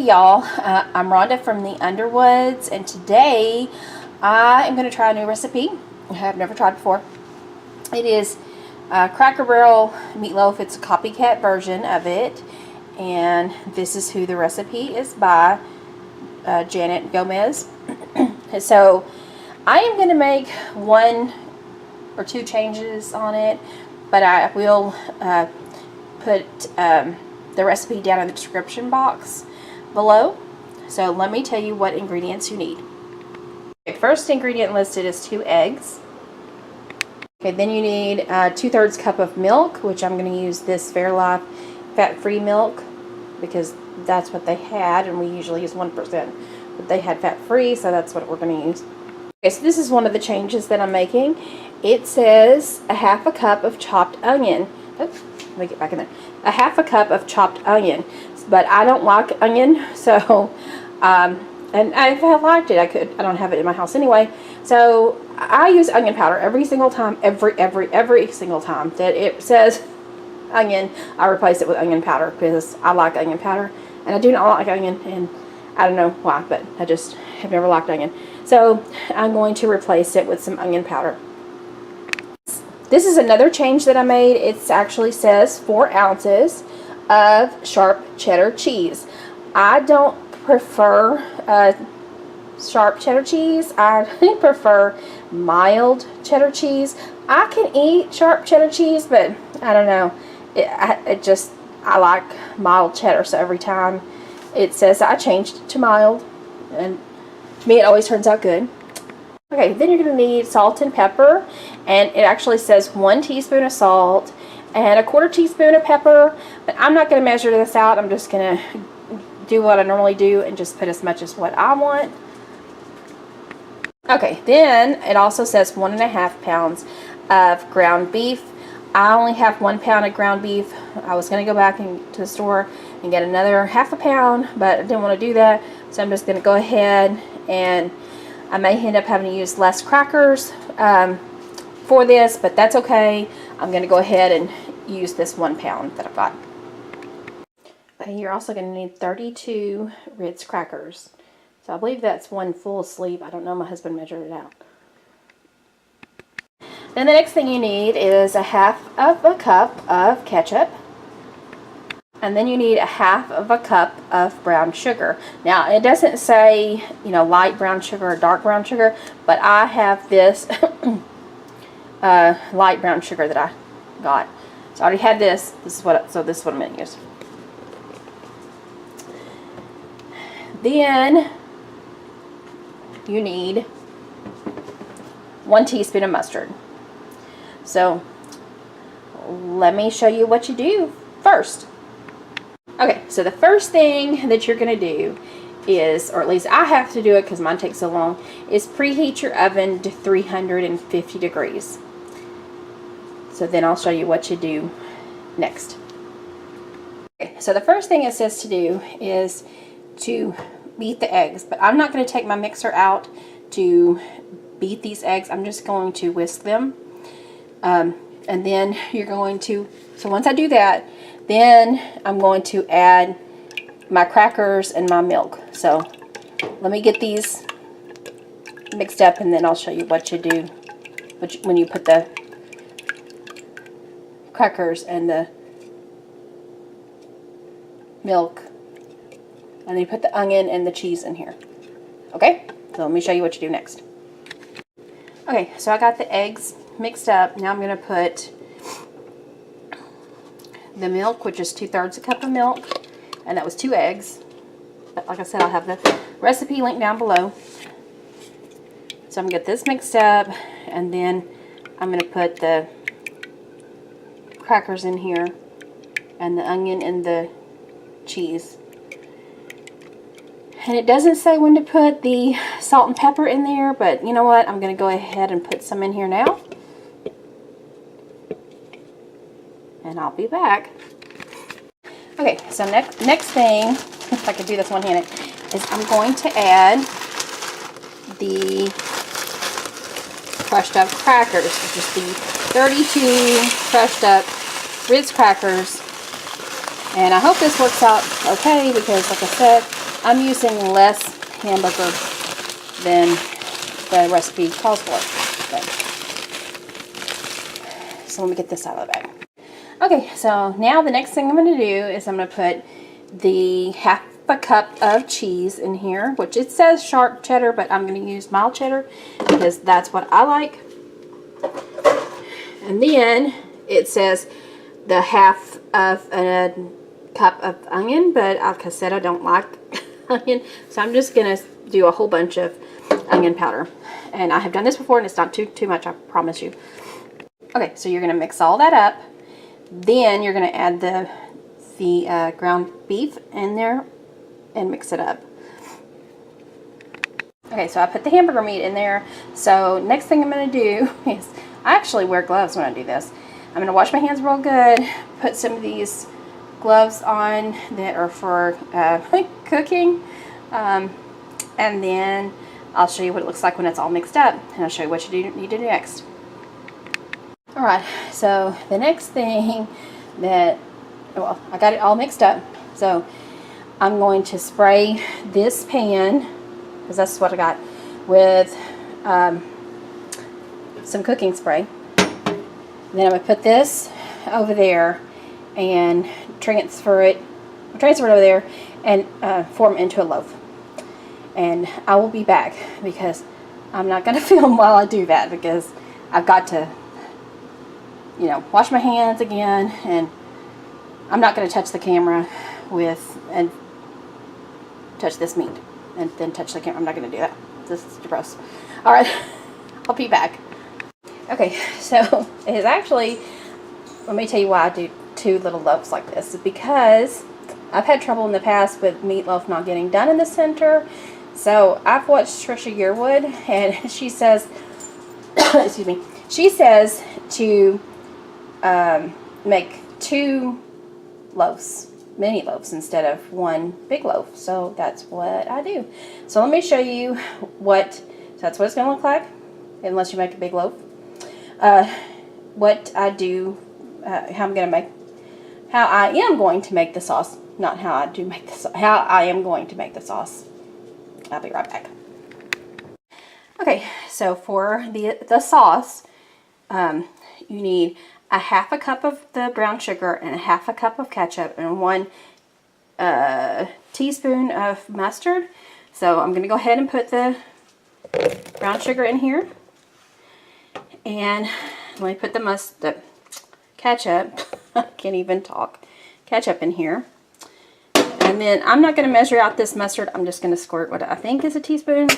y'all, I'm Rhonda from the Underwoods, and today I am going to try a new recipe I have never tried before. It is Cracker Barrel meatloaf. It's a copycat version of it, and this is who the recipe is by, Janet Gomez. So I am going to make 1 or 2 changes on it, but I will put the recipe down in the description box below. So let me tell you what ingredients you need. Okay, first ingredient listed is 2 eggs. Okay, then you need 2/3 cup of milk, which I'm going to use this Fairlife fat-free milk because that's what they had, and we usually use 1%, but they had fat-free, so that's what we're going to use. Okay, so this is one of the changes that I'm making. It says 1/2 cup of chopped onion. Oops, let me get back in there. 1/2 cup of chopped onion, but I don't like onion, so and if I liked it, I don't have it in my house anyway, so I use onion powder every single time, every single time that it says onion, I replace it with onion powder because I like onion powder, and I do not like onion, and I don't know why, but I just have never liked onion. So I'm going to replace it with some onion powder. This is another change that I made. It actually says 4 ounces of sharp cheddar cheese. I don't prefer sharp cheddar cheese. I prefer mild cheddar cheese. I can eat sharp cheddar cheese, but I don't know. I like mild cheddar, so every time it says I changed it to mild, and to me it always turns out good. Okay, then you're going to need salt and pepper, and it actually says 1 teaspoon of salt and 1/4 teaspoon of pepper, but I'm not going to measure this out. I'm just going to do what I normally do and just put as much as what I want. Okay, then it also says 1.5 pounds of ground beef. I only have 1 pound of ground beef. I was going to go back to the store and get another 1/2 pound, but I didn't want to do that, so I'm just going to go ahead, and I may end up having to use less crackers for this, but that's okay. I'm going to go ahead and use this 1 pound that I've got. Okay, you're also going to need 32 Ritz crackers. So I believe that's 1 full sleeve. I don't know, my husband measured it out. Then the next thing you need is 1/2 cup of ketchup. And then you need 1/2 cup of brown sugar. Now, it doesn't say, light brown sugar or dark brown sugar, but I have this light brown sugar that I got. So I already had this. This is what I'm going to use. Then you need 1 teaspoon of mustard. So let me show you what you do first. Okay, so the first thing that you're going to do is, or at least I have to do it because mine takes so long, is preheat your oven to 350 degrees. So then I'll show you what you do next. Okay, so the first thing it says to do is to beat the eggs, but I'm not going to take my mixer out to beat these eggs. I'm just going to whisk them, and then you're going to, so once I do that, then I'm going to add my crackers and my milk. So let me get these mixed up, and then I'll show you what you do when you put the crackers and the milk, and then you put the onion and the cheese in here. Okay, so let me show you what you do next. Okay, so I got the eggs mixed up. Now I'm going to put the milk, which is 2/3 cup of milk, and that was 2 eggs. But like I said, I'll have the recipe link down below. So I'm going to get this mixed up, and then I'm going to put the crackers in here, and the onion and the cheese. And it doesn't say when to put the salt and pepper in there, but you know what? I'm going to go ahead and put some in here now. And I'll be back. Okay, so next thing, if I could do this one-handed, is I'm going to add the crushed up crackers, which is the 32 crushed up Ritz crackers. And I hope this works out okay because, like I said, I'm using less hamburger than the recipe calls for. So let me get this out of the bag. Okay, so now the next thing I'm going to do is I'm going to put the half a cup of cheese in here, which it says sharp cheddar, but I'm going to use mild cheddar because that's what I like. And then it says the half of a cup of onion, but like I said, I don't like onion, so I'm just going to do a whole bunch of onion powder. And I have done this before, and it's not too much, I promise you. Okay, so you're going to mix all that up. Then you're going to add the ground beef in there and mix it up. Okay, so I put the hamburger meat in there. So next thing I'm going to do is, I actually wear gloves when I do this. I'm going to wash my hands real good, put some of these gloves on that are for cooking, and then I'll show you what it looks like when it's all mixed up, and I'll show you what you need to do next. Alright, so the next thing that, well, I got it all mixed up, so I'm going to spray this pan, because that's what I got, with some cooking spray. Then I'm going to put this over there and transfer it over there and form into a loaf. And I will be back because I'm not going to film while I do that, because I've got to, you know, wash my hands again, and I'm not going to touch the camera and touch this meat and then touch the camera. I'm not going to do that. This is gross. Alright, I'll be back. Okay, so it is actually, let me tell you why I do two little loaves like this. It's because I've had trouble in the past with meatloaf not getting done in the center. So I've watched Trisha Yearwood, and she says, excuse me, she says to make two loaves, mini loaves, instead of one big loaf. So that's what I do. So let me show you so that's what it's going to look like, unless you make a big loaf. What I do, how I am going to make the sauce, not how I do make the how I am going to make the sauce. I'll be right back. Okay, so for the sauce, you need a half a cup of the brown sugar and a half a cup of ketchup and 1 teaspoon of mustard. So I'm going to go ahead and put the brown sugar in here. And let me put the ketchup, I can't even talk, ketchup in here. And then I'm not going to measure out this mustard. I'm just going to squirt what I think is a teaspoon.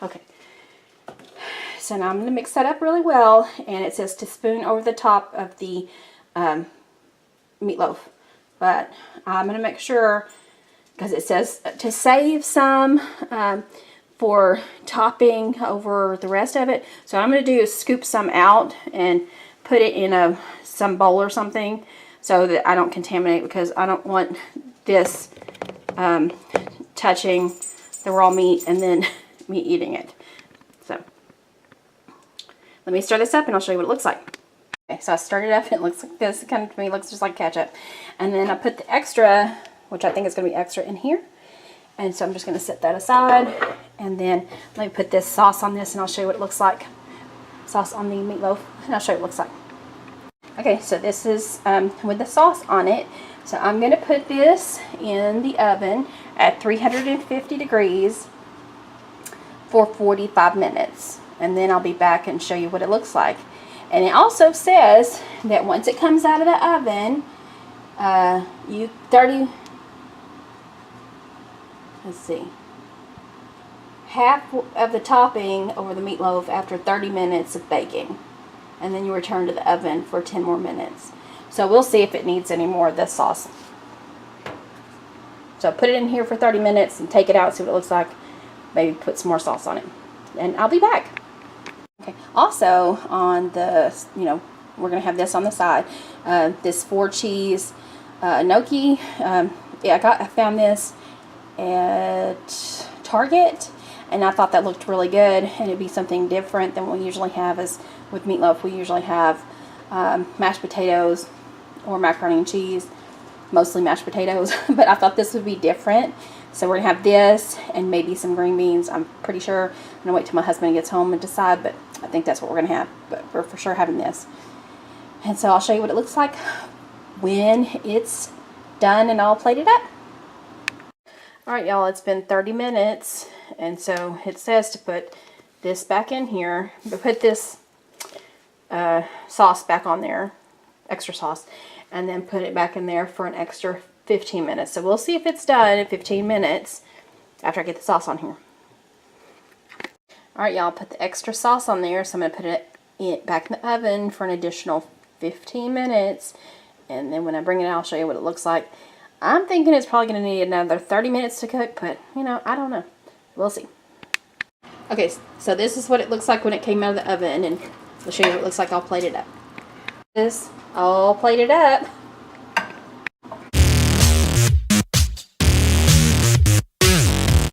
Okay. So now I'm going to mix that up really well. And it says to spoon over the top of the meatloaf. But I'm going to make sure, because it says to save some for topping over the rest of it. So what I'm going to do is scoop some out and put it in some bowl or something so that I don't contaminate, because I don't want this touching the raw meat and then me eating it. So let me stir this up and I'll show you what it looks like. Okay, so I stirred it up and it looks like this. It kind of to me looks just like ketchup. And then I put the extra, which I think is going to be extra, in here. And so I'm just going to set that aside. And then let me put this sauce on this and I'll show you what it looks like. Sauce on the meatloaf, and I'll show you what it looks like. Okay, so this is with the sauce on it. So I'm going to put this in the oven at 350 degrees for 45 minutes. And then I'll be back and show you what it looks like. And it also says that once it comes out of the oven, half of the topping over the meatloaf after 30 minutes of baking. And then you return to the oven for 10 more minutes. So we'll see if it needs any more of this sauce. So put it in here for 30 minutes and take it out, see what it looks like. Maybe put some more sauce on it. And I'll be back. Okay. Also on the, we're going to have this on the side. This 4-cheese gnocchi. I found this at Target, and I thought that looked really good, and it'd be something different than we usually have. As with meatloaf, we usually have mashed potatoes or macaroni and cheese, mostly mashed potatoes, but I thought this would be different. So we're gonna have this and maybe some green beans. I'm pretty sure. I'm gonna wait till my husband gets home and decide, but I think that's what we're gonna have. But we're for sure having this. And so I'll show you what it looks like when it's done and all plated up. Alright y'all, it's been 30 minutes, and so it says to put this back in here, but put this sauce back on there, extra sauce, and then put it back in there for an extra 15 minutes. So we'll see if it's done in 15 minutes after I get the sauce on here. Alright y'all, put the extra sauce on there, so I'm going to put it back in the oven for an additional 15 minutes, and then when I bring it out, I'll show you what it looks like. I'm thinking it's probably going to need another 30 minutes to cook, but, you know, I don't know. We'll see. Okay, so this is what it looks like when it came out of the oven, and I'll show you what it looks like all plated up. This all plated up.